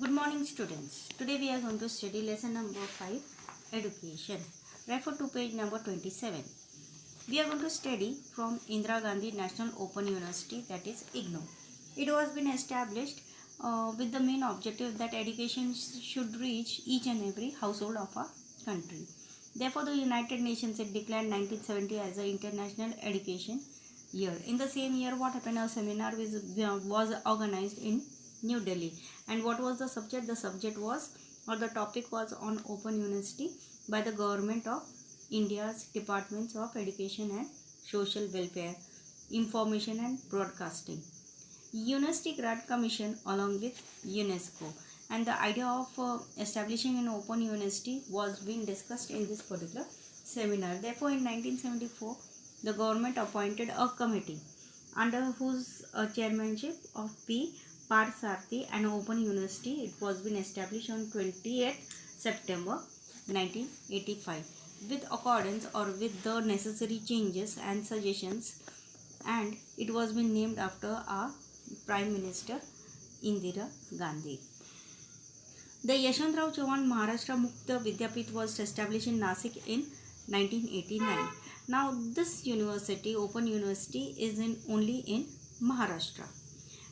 Good morning, students. Today we are going to study lesson number 5, Education. Refer to page number 27. We are going to study from Indira Gandhi National Open University, that is IGNOU. It was been established with the main objective that education should reach each and every household of a country. Therefore, the United Nations had declared 1970 as the International Education Year. In the same year, what happened? A seminar was organized in New Delhi. And what was the subject? The subject was, or the topic was, on Open University by the Government of India's Departments of Education and Social Welfare, Information and Broadcasting, University Grant Commission along with UNESCO. And the idea of establishing an open university was being discussed in this particular seminar. Therefore, in 1974, the government appointed a committee under whose chairmanship of P. Parsarthi, an open university. It was been established on 28th September 1985 with accordance or with the necessary changes and suggestions, and it was been named after our Prime Minister Indira Gandhi. The Yashwantrao Chauhan Maharashtra Mukta Vidyapith was established in Nasik in 1989. Now this university, Open University, is only in Maharashtra.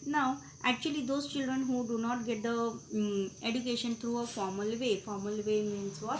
Now actually those children who do not get the education through a formal way means what?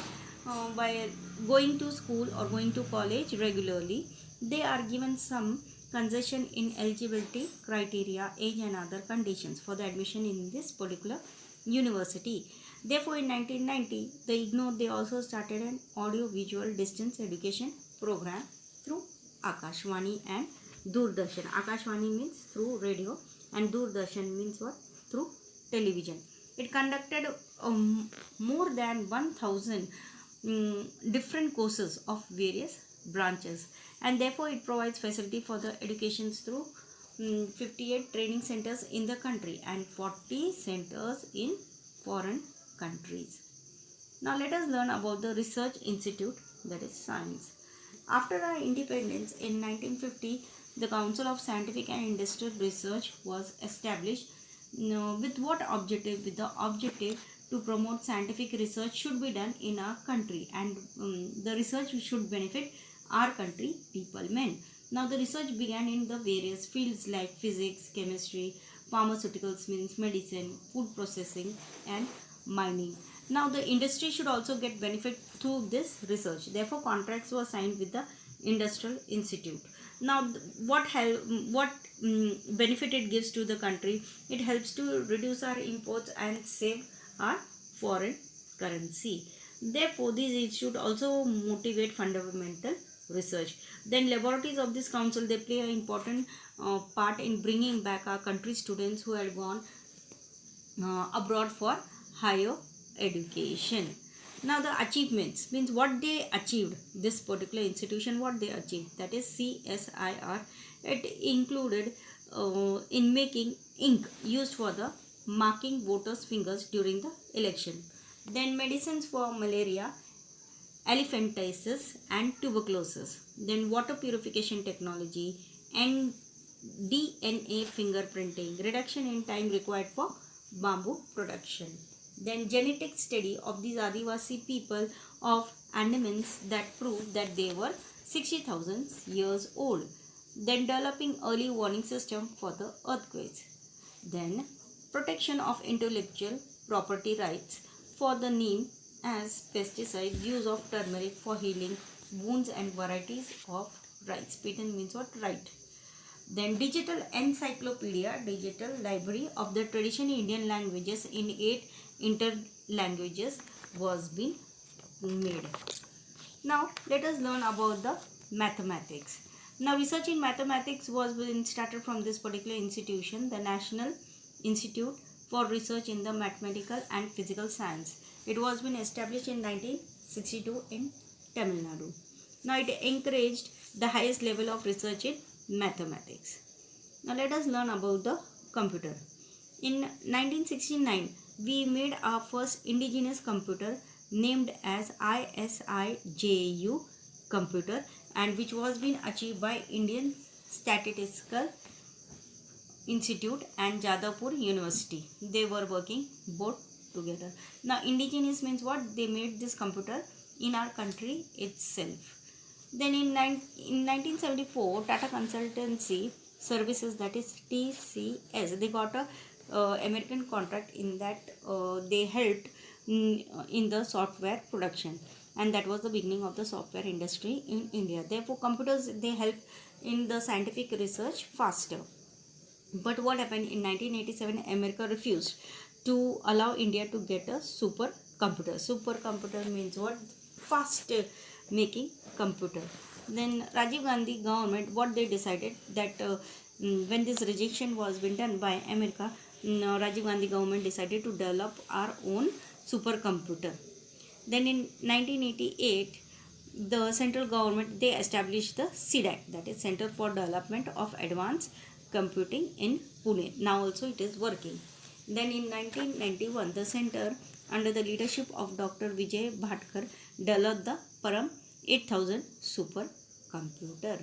By going to school or going to college regularly, they are given some concession in eligibility criteria, age and other conditions for the admission in this particular university. Therefore, in 1990, the IGNOU, they also started an audio-visual distance education program through Akashvani and Doordarshan. Akashvani means through radio and Doordarshan means what? Through television. It conducted more than 1000 different courses of various branches, and therefore it provides facility for the educations through 58 training centers in the country and 40 centers in foreign countries. Now let us learn about the research institute, that is science. After our independence in 1950, the Council of Scientific and Industrial Research was established with what objective? With the objective to promote scientific research should be done in our country, and the research should benefit our country, people, men. Now the research began in the various fields like physics, chemistry, pharmaceuticals means medicine, food processing and mining. Now the industry should also get benefit through this research. Therefore contracts were signed with the Industrial Institute. Now what benefit it gives to the country? It helps to reduce our imports and save our foreign currency. Therefore these institutes also motivate fundamental research. Then laboratories of this council, they play an important part in bringing back our country students who had gone abroad for higher education. Now the achievements means what they achieved, this particular institution, what they achieved, that is CSIR. It included in making ink used for the marking voters' fingers during the election. Then medicines for malaria, elephantiasis and tuberculosis. Then water purification technology and DNA fingerprinting, reduction in time required for bamboo production. Then genetic study of these Adivasi people of Andamans that proved that they were 60,000 years old. Then developing early warning system for the earthquakes. Then protection of intellectual property rights for the neem as pesticide, use of turmeric for healing wounds and varieties of rice. Patent means what? Right. Then digital encyclopedia, digital library of the traditional Indian languages in 8 interlanguages was being made. Now let us learn about the mathematics. Now research in mathematics was being started from this particular institution, the National Institute for Research in the Mathematical and Physical Science. It was been established in 1962 in Tamil Nadu. Now it encouraged the highest level of research in mathematics. Now let us learn about the computer. In 1969, we made our first indigenous computer named as ISIJU computer, and which was being achieved by Indian Statistical Institute and Jadavpur University. They were working both together. Now indigenous means what? They made this computer in our country itself. Then in 1974, Tata Consultancy Services, that is TCS, they got a American contract in that they helped in the software production, and that was the beginning of the software industry in India. Therefore, computers, they help in the scientific research faster. But what happened in 1987? America refused to allow India to get a supercomputer. Supercomputer means what? Fast making computer. Then Rajiv Gandhi government, what they decided that when this rejection was been done by America, Rajiv Gandhi government decided to develop our own supercomputer. Then in 1988, the central government, they established the CDAC, that is Center for Development of Advanced Computing in Pune. Now also it is working. Then in 1991, the center under the leadership of Dr. Vijay Bhatkar developed the Param 8000 supercomputer.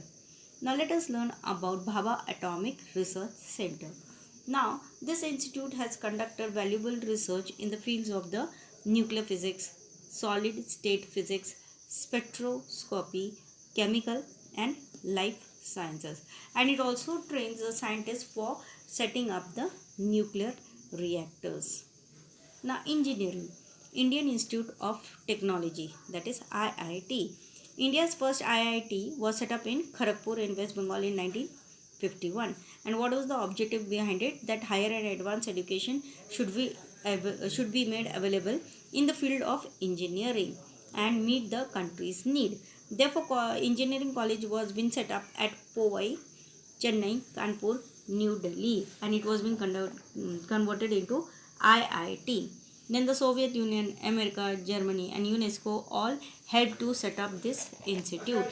Now let us learn about Bhabha Atomic Research Center. Now this institute has conducted valuable research in the fields of the nuclear physics, solid state physics, spectroscopy, chemical and life sciences, and it also trains the scientists for setting up the nuclear reactors. Now engineering, Indian Institute of Technology, that is IIT. India's first IIT was set up in Kharagpur in West Bengal in 1951. And what was the objective behind it? That higher and advanced education should be made available in the field of engineering and meet the country's need. Therefore, engineering college was been set up at Powai, Chennai, Kanpur, New Delhi, and it was being converted into IIT. Then the Soviet Union, America, Germany, and UNESCO all helped to set up this institute.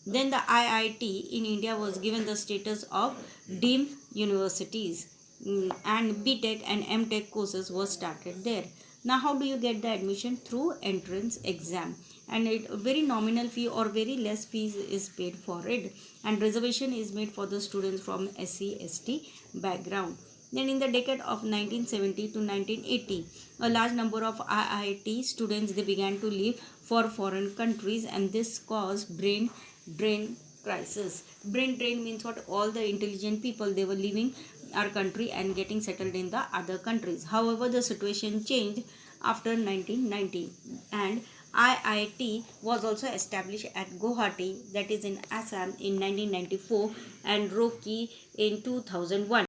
Then the IIT in India was given the status of deemed universities, and BTech and MTech courses were started there. Now how do you get the admission? Through entrance exam, and it very nominal fee or very less fees is paid for it, and reservation is made for the students from SC/ST background. Then in the decade of 1970 to 1980, a large number of IIT students, they began to leave for foreign countries, and this caused brain drain crisis. Brain drain means what? All the intelligent people, they were leaving our country and getting settled in the other countries. However, the situation changed after 1990, and IIT was also established at Guwahati, that is in Assam, in 1994, and Roorkee in 2001.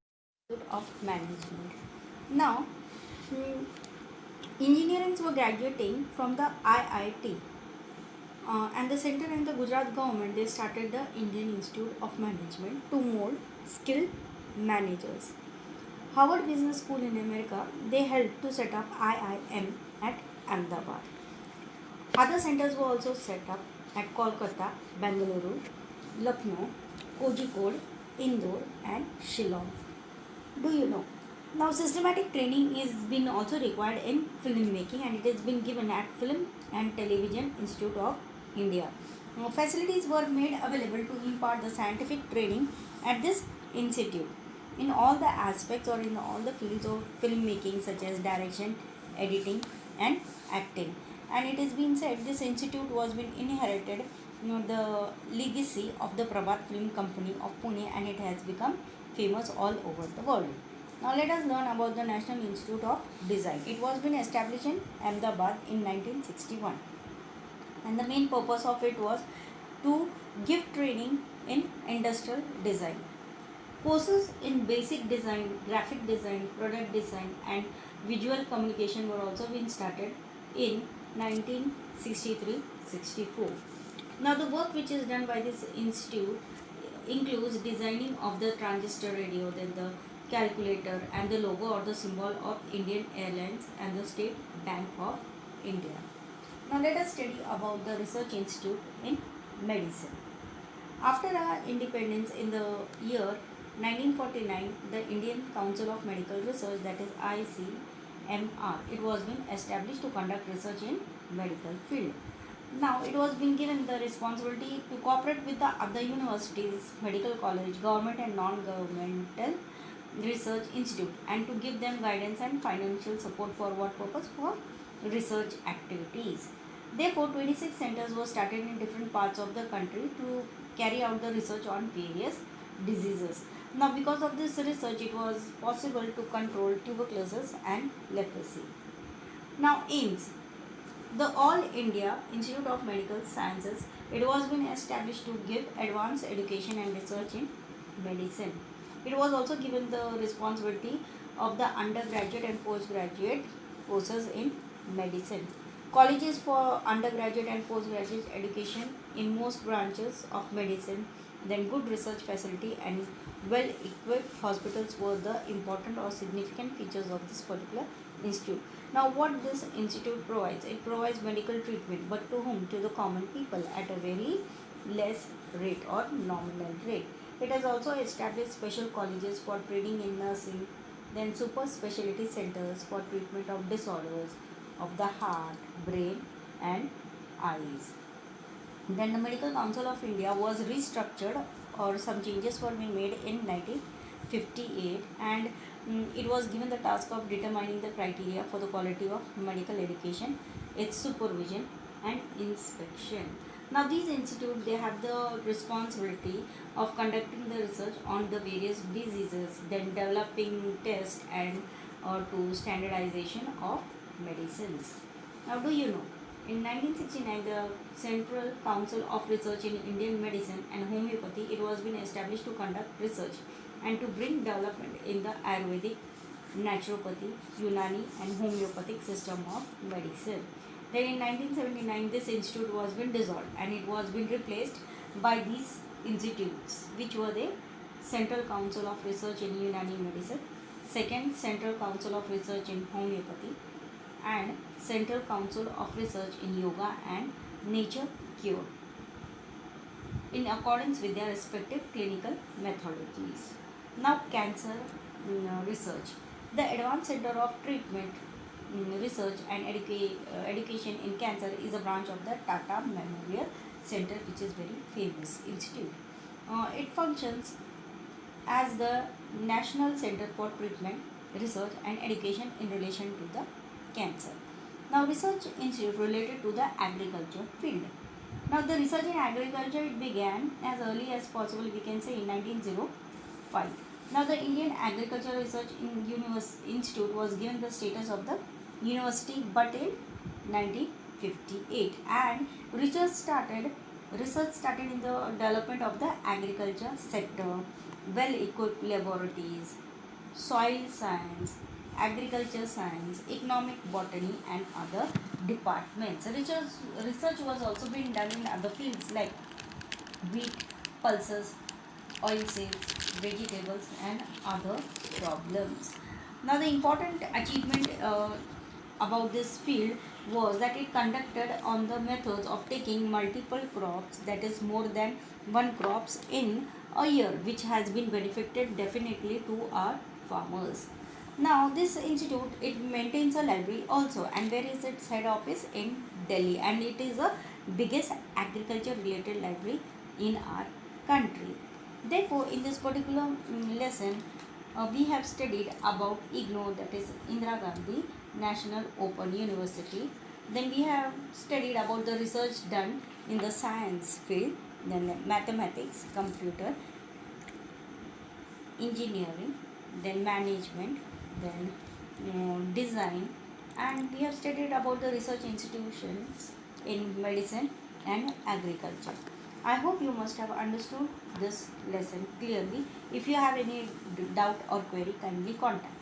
Of management. Now, engineers were graduating from the IIT, and the center and the Gujarat government, they started the Indian Institute of Management to mold skilled managers. Harvard Business School in America, they helped to set up IIM at Ahmedabad. Other centers were also set up at Kolkata, Bengaluru, Lucknow, Kozhikode, Indore, and Shillong. Do you know? Now systematic training is been also required in filmmaking, and it has been given at Film and Television Institute of India. Now, facilities were made available to impart the scientific training at this institute in all the aspects or in all the fields of filmmaking, such as direction, editing and acting. And it has been said this institute was been inherited, the legacy of the Prabhat Film Company of Pune, and it has become famous all over the world. Now let us learn about the National Institute of Design. It was been established in Ahmedabad in 1961, and the main purpose of it was to give training in industrial design. Courses in basic design, graphic design, product design and visual communication were also being started in 1963-64. Now the work which is done by this institute includes designing of the transistor radio, then the calculator and the logo or the symbol of Indian Airlines and the State Bank of India. Now let us study about the research institute in medicine. After our independence in the year 1949, the Indian Council of Medical Research, that is ICMR, it was been established to conduct research in medical field. Now it was being given the responsibility to cooperate with the other universities, medical college, government and non-governmental research institute and to give them guidance and financial support for what purpose? For research activities. Therefore, 26 centers were started in different parts of the country to carry out the research on various diseases. Now, because of this research, it was possible to control tuberculosis and leprosy. Now, AIIMS, the All India Institute of Medical Sciences, it was been established to give advanced education and research in medicine. It was also given the responsibility of the undergraduate and postgraduate courses in medicine. Colleges for undergraduate and postgraduate education in most branches of medicine, then good research facility and well equipped hospitals were the important or significant features of this particular institute. Now, what this institute provides? It provides medical treatment, but to whom? To the common people at a very less rate or nominal rate. It has also established special colleges for training in nursing, then super specialty centers for treatment of disorders of the heart, brain, and eyes. Then the Medical Council of India was restructured, or some changes were being made in 1958, and it was given the task of determining the criteria for the quality of medical education, its supervision and inspection. Now these institutes, they have the responsibility of conducting the research on the various diseases, then developing tests and to standardization of medicines. Now, do you know, in 1969, the Central Council of Research in Indian Medicine and Homeopathy, it was been established to conduct research and to bring development in the Ayurvedic, naturopathy, Unani and homeopathic system of medicine. Then in 1979, this institute was been dissolved and it was been replaced by these institutes, which were the Central Council of Research in Unani Medicine, second Central Council of Research in Homeopathy, and Central Council of Research in Yoga and Nature Cure, in accordance with their respective clinical methodologies. Now, cancer research. The Advanced Center of Treatment, Research and Education in Cancer is a branch of the Tata Memorial Center, which is very famous institute. It functions as the National Center for Treatment, Research and Education in relation to the cancer. Now, research institute related to the agriculture field. Now, the research in agriculture, it began as early as possible, we can say in 1905. Now, the Indian Agricultural Research Institute was given the status of the university, but in 1958, and research started in the development of the agriculture sector, well equipped laboratories, soil science, agriculture science, economic botany and other departments. Research was also being done in other fields like wheat, pulses, oilseeds, vegetables and other problems. Now the important achievement about this field was that it conducted on the methods of taking multiple crops, that is more than one crops in a year, which has been benefited definitely to our farmers. Now this institute, it maintains a library also, and where is its head office? In Delhi, and it is the biggest agriculture related library in our country. Therefore, in this particular lesson, we have studied about IGNOU, that is Indira Gandhi National Open University. Then we have studied about the research done in the science field, then mathematics, computer, engineering, then management, then design, and we have studied about the research institutions in medicine and agriculture. I hope you must have understood this lesson clearly. If you have any doubt or query, kindly contact.